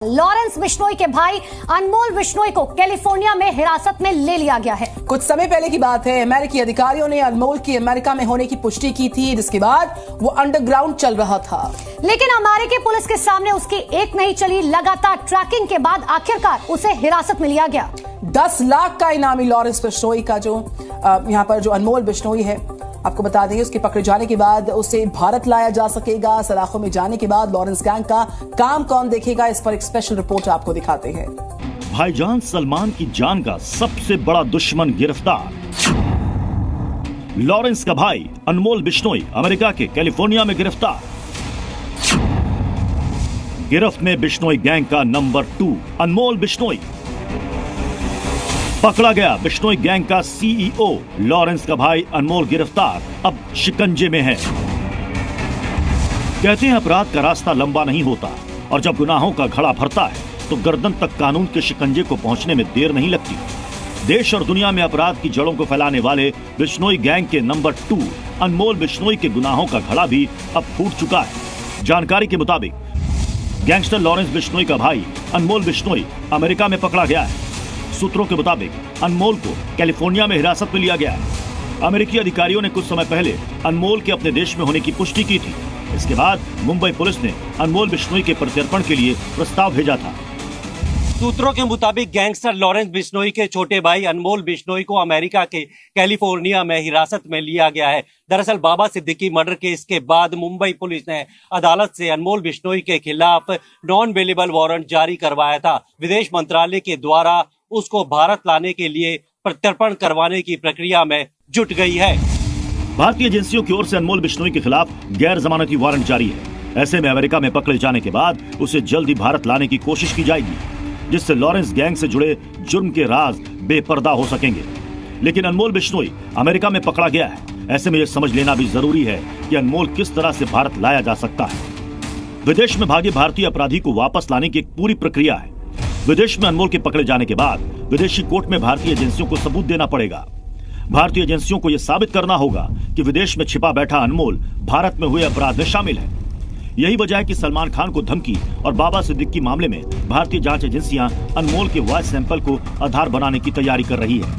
Lawrence Bishnoi के भाई अनमोल बिश्नोई को कैलिफोर्निया में हिरासत में ले लिया गया है। कुछ समय पहले की बात है, अमेरिकी अधिकारियों ने अनमोल की अमेरिका में होने की पुष्टि की थी, जिसके बाद वो अंडरग्राउंड चल रहा था। लेकिन अमेरिकी पुलिस के सामने उसकी एक नहीं चली। लगातार ट्रैकिंग के बाद आखिरकार उसे हिरासत में लिया गया। 10 लाख का इनामी लॉरेंस बिश्नोई का जो यहाँ पर जो अनमोल बिश्नोई है, आपको बता दें, उसके पकड़े जाने के बाद उसे भारत लाया जा सकेगा। सलाखों में जाने के बाद लॉरेंस गैंग का काम कौन देखेगा, इस पर एक स्पेशल रिपोर्ट आपको दिखाते हैं। भाईजान सलमान की जान का सबसे बड़ा दुश्मन गिरफ्तार। लॉरेंस का भाई अनमोल बिश्नोई अमेरिका के कैलिफोर्निया में गिरफ्तार। गिरफ्त में बिश्नोई गैंग का नंबर 2 अनमोल बिश्नोई। पकड़ा गया बिश्नोई गैंग का सीईओ। लॉरेंस का भाई अनमोल गिरफ्तार, अब शिकंजे में है। कहते हैं अपराध का रास्ता लंबा नहीं होता और जब गुनाहों का घड़ा भरता है तो गर्दन तक कानून के शिकंजे को पहुंचने में देर नहीं लगती। देश और दुनिया में अपराध की जड़ों को फैलाने वाले बिश्नोई गैंग के नंबर 2 अनमोल बिश्नोई के गुनाहों का घड़ा भी अब फूट चुका है। जानकारी के मुताबिक गैंगस्टर लॉरेंस बिश्नोई का भाई अनमोल बिश्नोई अमेरिका में पकड़ा गया है। सूत्रों के मुताबिक अनमोल को कैलिफोर्निया में हिरासत में लिया गया है। अमेरिकी अधिकारियों ने कुछ समय पहले अनमोल के अपने देश में होने की पुष्टि की थी। इसके बाद मुंबई पुलिस ने अनमोल बिश्नोई के प्रत्यर्पण के लिए प्रस्ताव भेजा था। सूत्रों के मुताबिक गैंगस्टर लॉरेंस बिश्नोई के छोटे भाई अनमोल बिश्नोई को अमेरिका के कैलिफोर्निया में हिरासत में लिया गया है। दरअसल बाबा सिद्दीकी मर्डर केस के बाद मुंबई पुलिस ने अदालत से अनमोल बिश्नोई के खिलाफ नॉन बेलेबल वारंट जारी करवाया था। विदेश मंत्रालय के द्वारा उसको भारत लाने के लिए प्रत्यर्पण करवाने की प्रक्रिया में जुट गई है। भारतीय एजेंसियों की ओर से अनमोल बिश्नोई के खिलाफ गैर जमानती वारंट जारी है। ऐसे में अमेरिका में पकड़े जाने के बाद उसे जल्द ही भारत लाने की कोशिश की जाएगी, जिससे लॉरेंस गैंग से जुड़े जुर्म के राज बेपर्दा हो सकेंगे। लेकिन अनमोल बिश्नोई अमेरिका में पकड़ा गया है। ऐसे में यह समझ लेना भी जरूरी है कि अनमोल किस तरह से भारत लाया जा सकता है। विदेश में भागे भारतीय अपराधी को वापस लाने की एक पूरी प्रक्रिया है। विदेश में अनमोल के पकड़े जाने के बाद विदेशी कोर्ट में भारतीय एजेंसियों को सबूत देना पड़ेगा। भारतीय एजेंसियों को यह साबित करना होगा कि विदेश में छिपा बैठा अनमोल भारत में हुए अपराध में शामिल है। यही वजह है कि सलमान खान को धमकी और बाबा सिद्दीकी मामले में भारतीय जांच एजेंसियां अनमोल के वॉइस सैंपल को आधार बनाने की तैयारी कर रही है,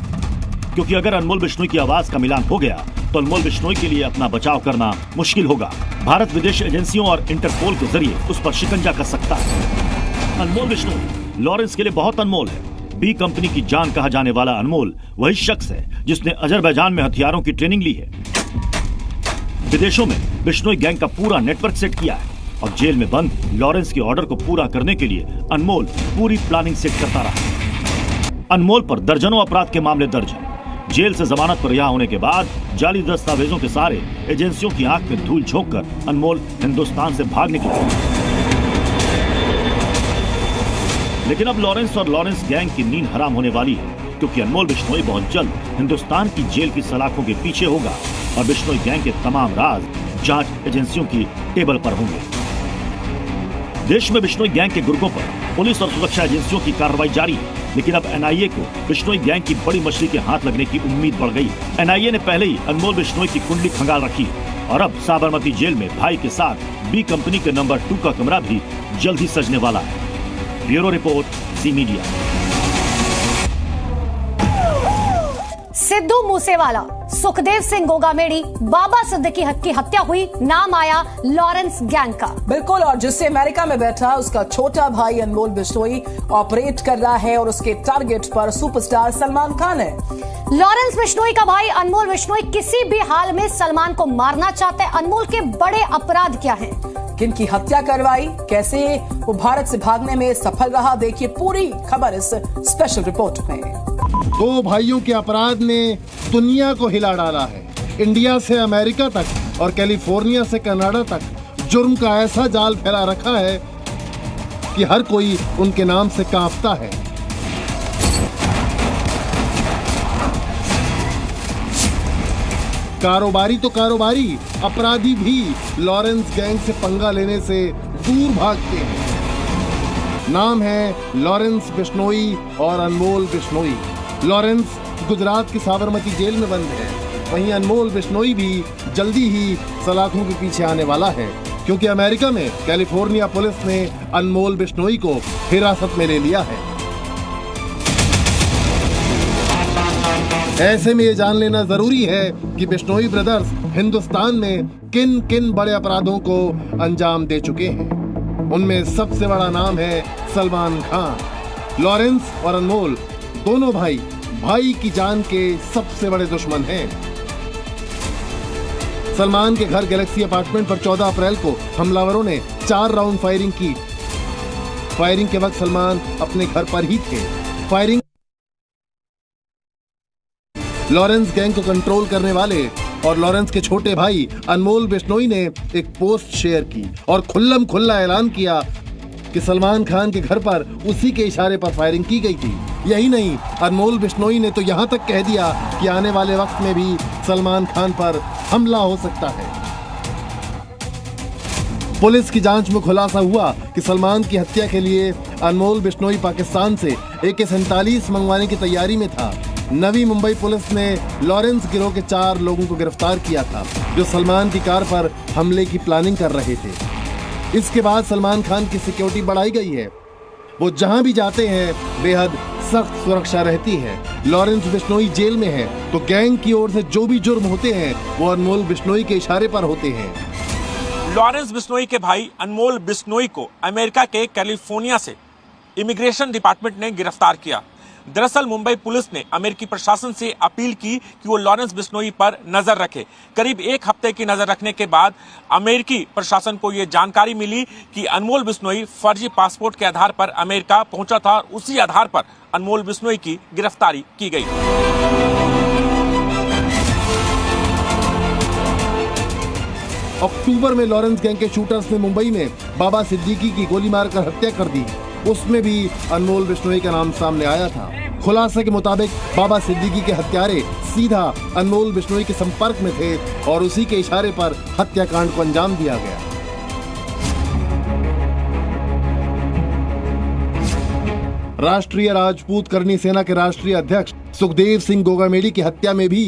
क्योंकि अगर अनमोल बिश्नोई की आवाज का मिलान हो गया तो अनमोल बिश्नोई के लिए अपना बचाव करना मुश्किल होगा। भारत विदेश एजेंसियों और इंटरपोल के जरिए उस पर शिकंजा कर सकता है। अनमोल बिश्नोई लॉरेंस के लिए बहुत अनमोल है। बी कंपनी की जान कहा जाने वाला अनमोल वही शख्स है जिसने अजरबैजान में हथियारों की ट्रेनिंग ली है। विदेशों में बिश्नोई गैंग का पूरा नेटवर्क सेट किया है और जेल में बंद लॉरेंस के ऑर्डर को पूरा करने के लिए अनमोल पूरी प्लानिंग सेट करता रहा। अनमोल पर दर्जनों अपराध के मामले दर्ज हैं। जेल से जमानत पर रिहा होने के बाद जाली दस्तावेजों के सहारे एजेंसियों की आंख में धूल झोंककर अनमोल हिंदुस्तान से भाग निकला। लेकिन अब लॉरेंस और लॉरेंस गैंग की नींद हराम होने वाली है, क्योंकि अनमोल बिश्नोई बहुत जल्द हिंदुस्तान की जेल की सलाखों के पीछे होगा और बिश्नोई गैंग के तमाम राज जांच एजेंसियों की टेबल पर होंगे। देश में बिश्नोई गैंग के गुर्गों पर पुलिस और सुरक्षा एजेंसियों की कार्रवाई जारी है, लेकिन अब एनआईए को बिश्नोई गैंग की बड़ी मछली के हाथ लगने की उम्मीद बढ़ गई। एनआईए ने पहले ही अनमोल बिश्नोई की कुंडली खंगाल रखी है और अब साबरमती जेल में भाई के साथ बी कंपनी के नंबर 2 का कमरा भी जल्द ही सजने वाला है। ब्यूरो रिपोर्ट, जी मीडिया। सिद्धू मूसेवाला, सुखदेव सिंह गोगामेड़ी, बाबा सिद्दीकी की हत्या हुई, नाम आया लॉरेंस गैंग का। बिल्कुल, और जिससे अमेरिका में बैठा उसका छोटा भाई अनमोल बिश्नोई ऑपरेट कर रहा है और उसके टारगेट पर सुपरस्टार सलमान खान है। लॉरेंस बिश्नोई का भाई अनमोल बिश्नोई किसी भी हाल में सलमान को मारना चाहता है। अनमोल के बड़े अपराध क्या हैं? किनकी हत्या करवाई, कैसे वो भारत से भागने में सफल रहा, देखिए पूरी खबर इस स्पेशल रिपोर्ट में। 2 भाइयों के अपराध ने दुनिया को हिला डाला है। इंडिया से अमेरिका तक और कैलिफोर्निया से कनाडा तक जुर्म का ऐसा जाल फैला रखा है कि हर कोई उनके नाम से कांपता है। कारोबारी तो कारोबारी, अपराधी भी लॉरेंस गैंग से पंगा लेने से दूर भागते हैं। नाम है लॉरेंस बिश्नोई और अनमोल बिश्नोई। लॉरेंस गुजरात की साबरमती जेल में बंद है, वहीं अनमोल बिश्नोई भी जल्दी ही सलाखों के पीछे आने वाला है, क्योंकि अमेरिका में कैलिफोर्निया पुलिस ने अनमोल बिश्नोई को हिरासत में ले लिया है। ऐसे में ये जान लेना जरूरी है कि बिश्नोई ब्रदर्स हिंदुस्तान में किन किन बड़े अपराधों को अंजाम दे चुके हैं। उनमें सबसे बड़ा नाम है सलमान खान। लॉरेंस और अनमोल दोनों भाई की जान के सबसे बड़े दुश्मन हैं। सलमान के घर गैलेक्सी अपार्टमेंट पर 14 अप्रैल को हमलावरों ने 4 राउंड फायरिंग की। फायरिंग के वक्त सलमान अपने घर पर ही थे। फायरिंग लॉरेंस गैंग को कंट्रोल करने वाले और लॉरेंस के छोटे भाई अनमोल बिश्नोई ने एक पोस्ट शेयर की और खुल्लम खुल्ला ऐलान किया कि सलमान खान के घर पर उसी के इशारे पर फायरिंग की गई थी। यही नहीं, अनमोल बिश्नोई ने तो यहाँ तक कह दिया कि आने वाले वक्त में भी सलमान खान पर हमला हो सकता है। पुलिस की जांच में खुलासा हुआ कि सलमान की हत्या के लिए अनमोल बिश्नोई पाकिस्तान से AK-47 मंगवाने की तैयारी में था। नवी मुंबई पुलिस ने लॉरेंस गिरोह के 4 लोगों को गिरफ्तार किया था जो सलमान की कार पर हमले की प्लानिंग कर रहे थे। इसके बाद सलमान खान की सिक्योरिटी बढ़ाई गई है। वो जहां भी जाते हैं बेहद सख्त सुरक्षा रहती है। लॉरेंस बिश्नोई जेल में है तो गैंग की ओर से जो भी जुर्म होते हैं वो अनमोल बिश्नोई के इशारे पर होते हैं। लॉरेंस बिश्नोई के भाई अनमोल बिश्नोई को अमेरिका के कैलिफोर्निया से इमिग्रेशन डिपार्टमेंट ने गिरफ्तार किया। दरअसल मुंबई पुलिस ने अमेरिकी प्रशासन से अपील की कि वो लॉरेंस बिश्नोई पर नजर रखे। करीब 1 हफ्ते की नजर रखने के बाद अमेरिकी प्रशासन को ये जानकारी मिली कि अनमोल बिश्नोई फर्जी पासपोर्ट के आधार पर अमेरिका पहुंचा था और उसी आधार पर अनमोल बिश्नोई की गिरफ्तारी की गई। अक्टूबर में लॉरेंस गैंग के शूटर्स ने मुंबई में बाबा सिद्दीकी की गोली मारकर हत्या कर दी। उसमें भी अनमोल बिश्नोई का नाम सामने आया था। खुलासे के मुताबिक बाबा सिद्दीकी के हत्यारे सीधा अनमोल बिश्नोई के संपर्क में थे और उसी के इशारे पर हत्याकांड को अंजाम दिया गया। राष्ट्रीय राजपूत करनी सेना के राष्ट्रीय अध्यक्ष सुखदेव सिंह गोगामेडी की हत्या में भी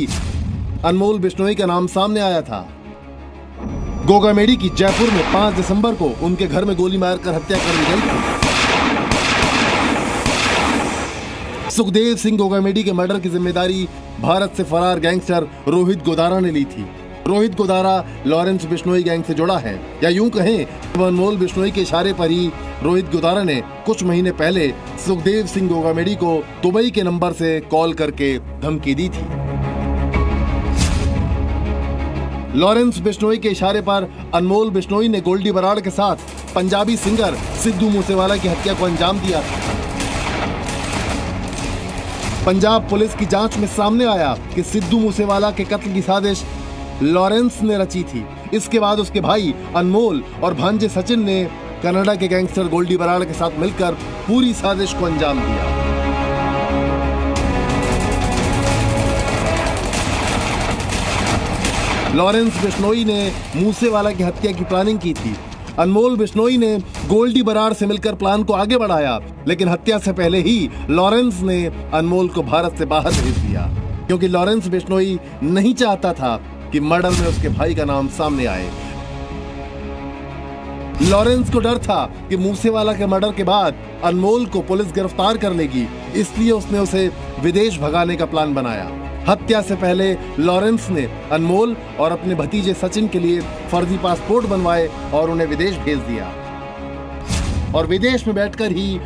अनमोल बिश्नोई का नाम सामने आया था। गोगामेडी की जयपुर में 5 दिसंबर को उनके घर में गोली मारकर हत्या कर दी गई थी। सुखदेव सिंह गोगामेडी के मर्डर की जिम्मेदारी भारत से फरार गैंगस्टर रोहित गोदारा ने ली थी। रोहित गोदारा लॉरेंस बिश्नोई गैंग से जुड़ा है, या यूं कहें अनमोल बिश्नोई के इशारे पर ही रोहित गोदारा ने कुछ महीने पहले सुखदेव सिंह गोगामेडी को दुबई के नंबर से कॉल करके धमकी दी थी। लॉरेंस बिश्नोई के इशारे पर अनमोल बिश्नोई ने गोल्डी बराड़ के साथ पंजाबी सिंगर सिद्धू मूसेवाला की हत्या को अंजाम दिया था। पंजाब पुलिस की जांच में सामने आया कि सिद्धू मूसेवाला के कत्ल की साजिश लॉरेंस ने रची थी। इसके बाद उसके भाई अनमोल और भांजे सचिन ने कनाडा के गैंगस्टर गोल्डी बराड़ के साथ मिलकर पूरी साजिश को अंजाम दिया। लॉरेंस बिश्नोई ने मूसेवाला की हत्या की प्लानिंग की थी। अनमोल बिश्नोई ने गोल्डी बराड़ से मिलकर प्लान को आगे बढ़ाया, लेकिन हत्या से पहले ही लॉरेंस ने अनमोल को भारत से बाहर भेज दिया, क्योंकि लॉरेंस बिश्नोई नहीं चाहता था कि मर्डर में उसके भाई का नाम सामने आए। लॉरेंस को डर था कि मूसेवाला के मर्डर के बाद अनमोल को पुलिस गिरफ्तार कर लेगी, इसलिए उसने उसे विदेश भगाने का प्लान बनाया। हत्या से पहले लॉरेंस ने अनमोल और अपने भतीजे सचिन के लिए फर्जी पासपोर्ट बनवाए और उन्हें विदेश भेज दिया। और विदेश में बैठकर ही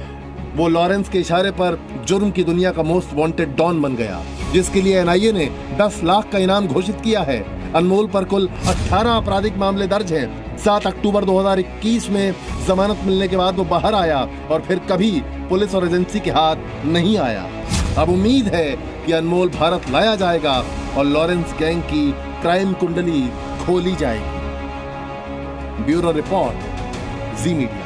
वो लॉरेंस के इशारे पर जुर्म की दुनिया का मोस्ट वांटेड डॉन बन गया, जिसके लिए NIA ने 10 लाख का इनाम घोषित किया है। अनमोल पर कुल 18 आपराधिक मामले दर्ज हैं। 7 अक्टूबर 2021 में जमानत मिलने के बाद वो बाहर आया और फिर कभी पुलिस और एजेंसी के हाथ नहीं आया। अब उम्मीद है कि अनमोल भारत लाया जाएगा और लॉरेंस गैंग की क्राइम कुंडली खोली जाएगी। ब्यूरो रिपोर्ट, जी मीडिया।